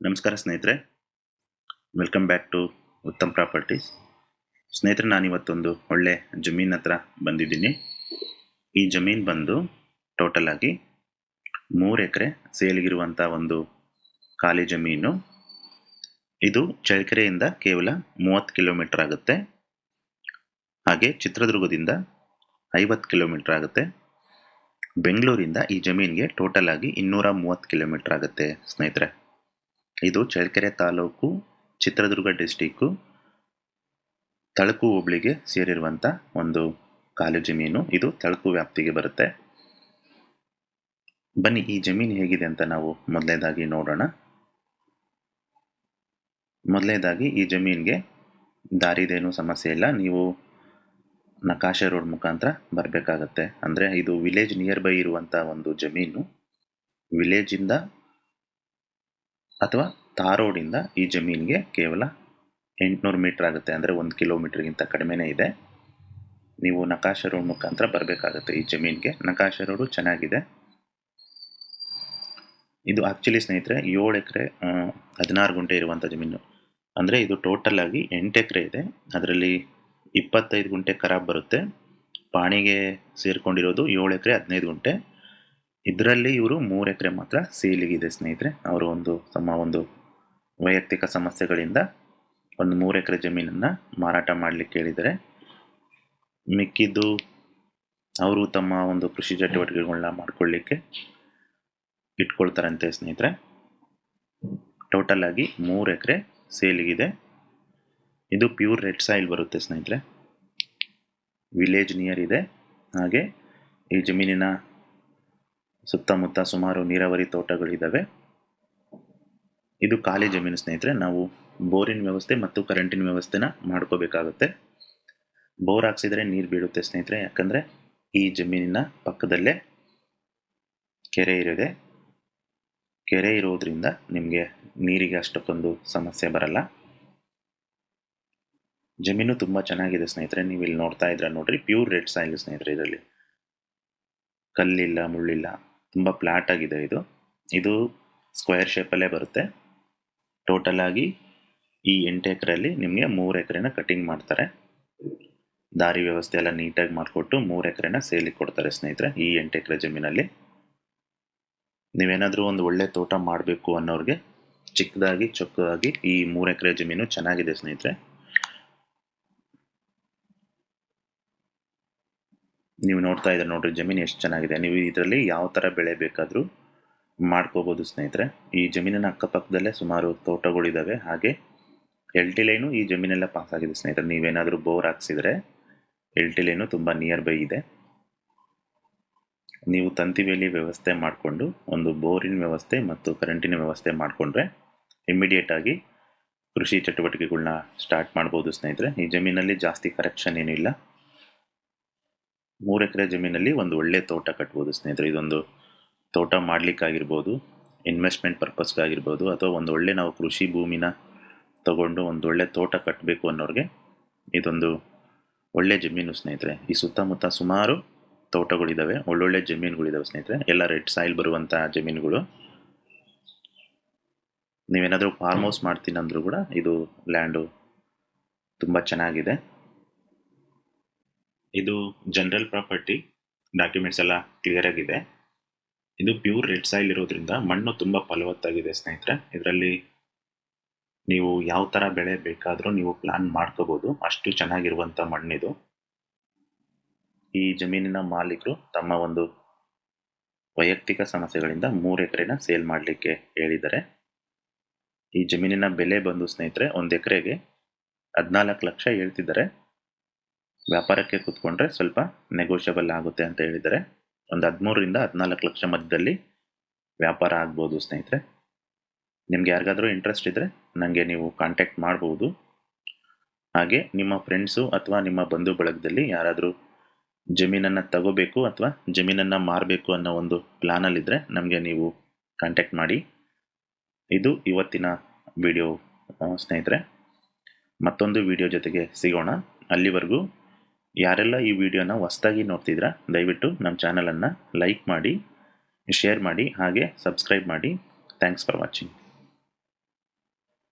ನಮಸ್ಕಾರ ಸ್ನೇಹಿತರೆ, welcome back to Uttam properties. ಸ್ನೇಹಿತರೆ, ನಾನಿವತ್ತೊಂದು ಒಳ್ಳೆ ಜಮೀನ್ ಹತ್ರ ಬಂದಿದ್ದೀನಿ. ಈ ಜಮೀನು ಬಂದು ಟೋಟಲ್ ಆಗಿ 3 ಎಕರೆ ಸೇಲ್ಗಿರುವಂಥ ಒಂದು ಖಾಲಿ ಜಮೀನು. ಇದು ಚಳ್ಳಕೆರೆಯಿಂದ ಕೇವಲ 30 ಕಿಲೋಮೀಟರ್ ಆಗುತ್ತೆ. ಹಾಗೆ ಚಿತ್ರದುರ್ಗದಿಂದ 50 ಕಿಲೋಮೀಟರ್ ಆಗುತ್ತೆ. ಬೆಂಗಳೂರಿಂದ ಈ ಜಮೀನಿಗೆ ಟೋಟಲ್ ಆಗಿ 230 ಕಿಲೋಮೀಟರ್ ಆಗುತ್ತೆ ಸ್ನೇಹಿತರೆ. ಇದು ಚಳ್ಳಕೆರೆ ತಾಲೂಕು, ಚಿತ್ರದುರ್ಗ ಡಿಸ್ಟಿಕ್ಕು, ತಳಕು ಹೋಬಳಿಗೆ ಸೇರಿರುವಂಥ ಒಂದು ಖಾಲಿ ಜಮೀನು. ಇದು ತಳಕು ವ್ಯಾಪ್ತಿಗೆ ಬರುತ್ತೆ. ಬನ್ನಿ ಈ ಜಮೀನು ಹೇಗಿದೆ ಅಂತ ನಾವು ಮೊದಲನೇದಾಗಿ ನೋಡೋಣ. ಮೊದಲನೇದಾಗಿ ಈ ಜಮೀನಿಗೆ ದಾರಿದೇನು ಸಮಸ್ಯೆ ಇಲ್ಲ. ನೀವು ನಕಾಶೆ ರೋಡ್ ಮುಖಾಂತರ ಬರಬೇಕಾಗತ್ತೆ. ಅಂದರೆ ಇದು ವಿಲೇಜ್ ನಿಯರ್ ಬೈ ಇರುವಂಥ ಒಂದು ಜಮೀನು. ವಿಲೇಜಿಂದ ಅಥವಾ ತಾರೋಡಿಂದ ಈ ಜಮೀನಿಗೆ ಕೇವಲ 800 ಮೀಟರ್ ಆಗುತ್ತೆ. ಅಂದರೆ 1 ಕಿಲೋಮೀಟರ್ಗಿಂತ ಕಡಿಮೆನೇ ಇದೆ. ನೀವು ನಕಾಶೆ ರೋಡ್ ಮುಖಾಂತರ ಬರಬೇಕಾಗುತ್ತೆ ಈ ಜಮೀನಿಗೆ. ನಕಾಶೆ ರೋಡು ಚೆನ್ನಾಗಿದೆ. ಇದು ಆ್ಯಕ್ಚುಲಿ ಸ್ನೇಹಿತರೆ 7 ಎಕರೆ 16 ಗುಂಟೆ ಇರುವಂಥ ಜಮೀನು. ಅಂದರೆ ಇದು ಟೋಟಲ್ ಆಗಿ 8 ಎಕರೆ ಇದೆ. ಅದರಲ್ಲಿ 25 ಗುಂಟೆ ಖರಾಬ್ ಬರುತ್ತೆ. ಪಾಣಿಗೆ ಸೇರಿಕೊಂಡಿರೋದು 7 ಎಕರೆ 15 ಗುಂಟೆ. ಇದರಲ್ಲಿ ಇವರು 3 ಎಕರೆ ಮಾತ್ರ ಸೇಲಿಗಿದೆ ಸ್ನೇಹಿತರೆ. ಅವರು ತಮ್ಮ ಒಂದು ವೈಯಕ್ತಿಕ ಸಮಸ್ಯೆಗಳಿಂದ ಒಂದು 3 ಎಕರೆ ಜಮೀನನ್ನು ಮಾರಾಟ ಮಾಡಲಿಕ್ಕೆ ಹೇಳಿದ್ದಾರೆ. ಮಿಕ್ಕಿದ್ದು ಅವರು ತಮ್ಮ ಒಂದು ಕೃಷಿ ಚಟುವಟಿಕೆಗಳನ್ನ ಮಾಡಿಕೊಳ್ಳಿಕ್ಕೆ ಇಟ್ಕೊಳ್ತಾರಂತೆ ಸ್ನೇಹಿತರೆ. ಟೋಟಲ್ ಆಗಿ 3 ಎಕರೆ ಸೇಲಿಗಿದೆ. ಇದು ಪ್ಯೂರ್ ರೆಡ್ ಸಾಯಿಲ್ ಬರುತ್ತೆ ಸ್ನೇಹಿತರೆ. ವಿಲೇಜ್ ನಿಯರ್ ಇದೆ. ಹಾಗೆ ಈ ಜಮೀನಿನ ಸುತ್ತಮುತ್ತ ಸುಮಾರು ನೀರಾವರಿ ತೋಟಗಳಿದ್ದಾವೆ. ಇದು ಖಾಲಿ ಜಮೀನು ಸ್ನೇಹಿತರೆ. ನಾವು ಬೋರಿನ ವ್ಯವಸ್ಥೆ ಮತ್ತು ಕರೆಂಟಿನ ವ್ಯವಸ್ಥೆನ ಮಾಡ್ಕೋಬೇಕಾಗುತ್ತೆ. ಬೋರ್ ಹಾಕ್ಸಿದ್ರೆ ನೀರು ಬೀಳುತ್ತೆ ಸ್ನೇಹಿತರೆ. ಯಾಕಂದರೆ ಈ ಜಮೀನಿನ ಪಕ್ಕದಲ್ಲೇ ಕೆರೆ ಇದೆ. ಕೆರೆ ಇರೋದ್ರಿಂದ ನಿಮಗೆ ನೀರಿಗೆ ಅಷ್ಟಕ್ಕೊಂದು ಸಮಸ್ಯೆ ಬರಲ್ಲ. ಜಮೀನು ತುಂಬ ಚೆನ್ನಾಗಿದೆ ಸ್ನೇಹಿತರೆ. ನೀವು ಇಲ್ಲಿ ನೋಡ್ತಾ ಇದ್ರೆ ನೋಡ್ರಿ, ಪ್ಯೂರ್ ರೆಡ್ ಸಾಯಿಲ್ ಸ್ನೇಹಿತರೆ. ಇದರಲ್ಲಿ ಕಲ್ಲಿಲ್ಲ, ಮುಳ್ಳಿಲ್ಲ, ತುಂಬ ಫ್ಲಾಟ್ ಆಗಿದೆ. ಇದು ಸ್ಕ್ವೇರ್ ಶೇಪಲ್ಲೇ ಬರುತ್ತೆ. ಟೋಟಲ್ ಆಗಿ ಈ 8 ಎಕರೆಯಲ್ಲಿ ನಿಮಗೆ 3 ಎಕರೆನ ಕಟಿಂಗ್ ಮಾಡ್ತಾರೆ. ದಾರಿ ವ್ಯವಸ್ಥೆ ಎಲ್ಲ ನೀಟಾಗಿ ಮಾಡಿಕೊಟ್ಟು 3 ಎಕರೆನ ಸೇಲಿಗೆ ಕೊಡ್ತಾರೆ ಸ್ನೇಹಿತರೆ. ಈ 8 ಎಕರೆ ಜಮೀನಲ್ಲಿ ನೀವೇನಾದರೂ ಒಂದು ಒಳ್ಳೆ ತೋಟ ಮಾಡಬೇಕು ಅನ್ನೋರಿಗೆ ಚಿಕ್ಕದಾಗಿ ಚೊಕ್ಕದಾಗಿ ಈ 3 ಎಕರೆ ಜಮೀನು ಚೆನ್ನಾಗಿದೆ ಸ್ನೇಹಿತರೆ. ನೀವು ನೋಡ್ತಾ ಇದ್ರೆ ನೋಡ್ರಿ, ಜಮೀನು ಎಷ್ಟು ಚೆನ್ನಾಗಿದೆ. ನೀವು ಇದರಲ್ಲಿ ಯಾವ ಥರ ಬೆಳೆ ಬೇಕಾದರೂ ಮಾಡ್ಕೋಬೋದು ಸ್ನೇಹಿತರೆ. ಈ ಜಮೀನಿನ ಅಕ್ಕಪಕ್ಕದಲ್ಲೇ ಸುಮಾರು ತೋಟಗಳಿದ್ದಾವೆ. ಹಾಗೆ LT ಲೈನು ಈ ಜಮೀನೆಲ್ಲ ಪಾಸ್ ಆಗಿದೆ ಸ್ನೇಹಿತರೆ. ನೀವೇನಾದರೂ ಬೋರ್ ಹಾಕ್ಸಿದ್ರೆ LT ಲೈನು ತುಂಬ ನಿಯರ್ ಬೈ ಇದೆ. ನೀವು ತಂತಿಬೇಲಿ ವ್ಯವಸ್ಥೆ ಮಾಡಿಕೊಂಡು ಒಂದು ಬೋರಿನ ವ್ಯವಸ್ಥೆ ಮತ್ತು ಕರೆಂಟಿನ ವ್ಯವಸ್ಥೆ ಮಾಡಿಕೊಂಡ್ರೆ ಇಮ್ಮಿಡಿಯೇಟಾಗಿ ಕೃಷಿ ಚಟುವಟಿಕೆಗಳನ್ನ ಸ್ಟಾರ್ಟ್ ಮಾಡ್ಬೋದು ಸ್ನೇಹಿತರೆ. ಈ ಜಮೀನಲ್ಲಿ ಜಾಸ್ತಿ ಕರೆಕ್ಷನ್ ಏನೂ ಇಲ್ಲ. 3 ಎಕರೆ ಜಮೀನಲ್ಲಿ ಒಂದು ಒಳ್ಳೆ ತೋಟ ಕಟ್ಬೋದು ಸ್ನೇಹಿತರೆ. ಇದೊಂದು ತೋಟ ಮಾಡಲಿಕ್ಕಾಗಿರ್ಬೋದು, ಇನ್ವೆಸ್ಟ್ಮೆಂಟ್ ಪರ್ಪಸ್ಗಾಗಿರ್ಬೋದು, ಅಥವಾ ಒಂದು ಒಳ್ಳೆ ನಾವು ಕೃಷಿ ಭೂಮಿನ ತಗೊಂಡು ಒಂದು ಒಳ್ಳೆ ತೋಟ ಕಟ್ಟಬೇಕು ಅನ್ನೋರಿಗೆ ಇದೊಂದು ಒಳ್ಳೆ ಜಮೀನು ಸ್ನೇಹಿತರೆ. ಈ ಸುತ್ತಮುತ್ತ ಸುಮಾರು ತೋಟಗಳಿದ್ದಾವೆ, ಒಳ್ಳೊಳ್ಳೆ ಜಮೀನುಗಳಿದ್ದಾವೆ ಸ್ನೇಹಿತರೆ. ಎಲ್ಲ ರೆಡ್ ಸಾಯಿಲ್ ಬರುವಂಥ ಜಮೀನುಗಳು. ನೀವೇನಾದರೂ ಫಾರ್ಮ್ ಹೌಸ್ ಮಾಡ್ತೀನಿ ಅಂದರೂ ಕೂಡ ಇದು ಲ್ಯಾಂಡು ತುಂಬ ಚೆನ್ನಾಗಿದೆ. ಇದು ಜನರಲ್ ಪ್ರಾಪರ್ಟಿ, ಡಾಕ್ಯುಮೆಂಟ್ಸ್ ಎಲ್ಲ ಕ್ಲಿಯರ್ ಆಗಿದೆ. ಇದು ಪ್ಯೂರ್ ರೆಡ್ ಸಾಯಿಲ್ ಇರೋದ್ರಿಂದ ಮಣ್ಣು ತುಂಬ ಫಲವತ್ತಾಗಿದೆ ಸ್ನೇಹಿತರೆ. ಇದರಲ್ಲಿ ನೀವು ಯಾವ ಥರ ಬೆಳೆ ಬೇಕಾದರೂ ನೀವು ಪ್ಲಾನ್ ಮಾಡ್ಕೋಬೋದು. ಅಷ್ಟು ಚೆನ್ನಾಗಿರುವಂಥ ಮಣ್ಣಿದು. ಈ ಜಮೀನಿನ ಮಾಲೀಕರು ತಮ್ಮ ಒಂದು ವೈಯಕ್ತಿಕ ಸಮಸ್ಯೆಗಳಿಂದ 3 ಎಕರೆನ ಸೇಲ್ ಮಾಡಲಿಕ್ಕೆ ಹೇಳಿದ್ದಾರೆ. ಈ ಜಮೀನಿನ ಬೆಲೆ ಬಂದು ಸ್ನೇಹಿತರೆ 1 ಎಕರೆಗೆ 14 ಲಕ್ಷ ಹೇಳ್ತಿದ್ದಾರೆ. ವ್ಯಾಪಾರಕ್ಕೆ ಕೂತ್ಕೊಂಡ್ರೆ ಸ್ವಲ್ಪ ನೆಗೋಷಿಯಬಲ್ ಆಗುತ್ತೆ ಅಂತ ಹೇಳಿದ್ದಾರೆ. ಒಂದು 13ರಿಂದ 14 ಲಕ್ಷ ಮಧ್ಯದಲ್ಲಿ ವ್ಯಾಪಾರ ಆಗ್ಬೋದು ಸ್ನೇಹಿತರೆ. ನಿಮ್ಗೆ ಯಾರಿಗಾದರೂ ಇಂಟ್ರೆಸ್ಟ್ ಇದ್ದರೆ ನನಗೆ ನೀವು ಕಾಂಟ್ಯಾಕ್ಟ್ ಮಾಡ್ಬೋದು. ಹಾಗೆ ನಿಮ್ಮ ಫ್ರೆಂಡ್ಸು ಅಥವಾ ನಿಮ್ಮ ಬಂಧು ಬಳಗದಲ್ಲಿ ಯಾರಾದರೂ ಜಮೀನನ್ನು ತಗೋಬೇಕು ಅಥವಾ ಜಮೀನನ್ನು ಮಾರಬೇಕು ಅನ್ನೋ ಒಂದು ಪ್ಲಾನಲ್ಲಿದ್ದರೆ ನಮಗೆ ನೀವು ಕಾಂಟ್ಯಾಕ್ಟ್ ಮಾಡಿ. ಇದು ಇವತ್ತಿನ ವಿಡಿಯೋ ಸ್ನೇಹಿತರೆ. ಮತ್ತೊಂದು ವಿಡಿಯೋ ಜೊತೆಗೆ ಸಿಗೋಣ. ಅಲ್ಲಿವರೆಗೂ ಯಾರೆಲ್ಲ ಈ ವಿಡಿಯೋನ ಹೊಸದಾಗಿ ನೋಡ್ತಿದ್ದೀರಾ ದಯವಿಟ್ಟು ನಮ್ಮ ಚಾನಲನ್ನು ಲೈಕ್ ಮಾಡಿ, ಶೇರ್ ಮಾಡಿ, ಹಾಗೆ ಸಬ್ಸ್ಕ್ರೈಬ್ ಮಾಡಿ. Thanks for watching.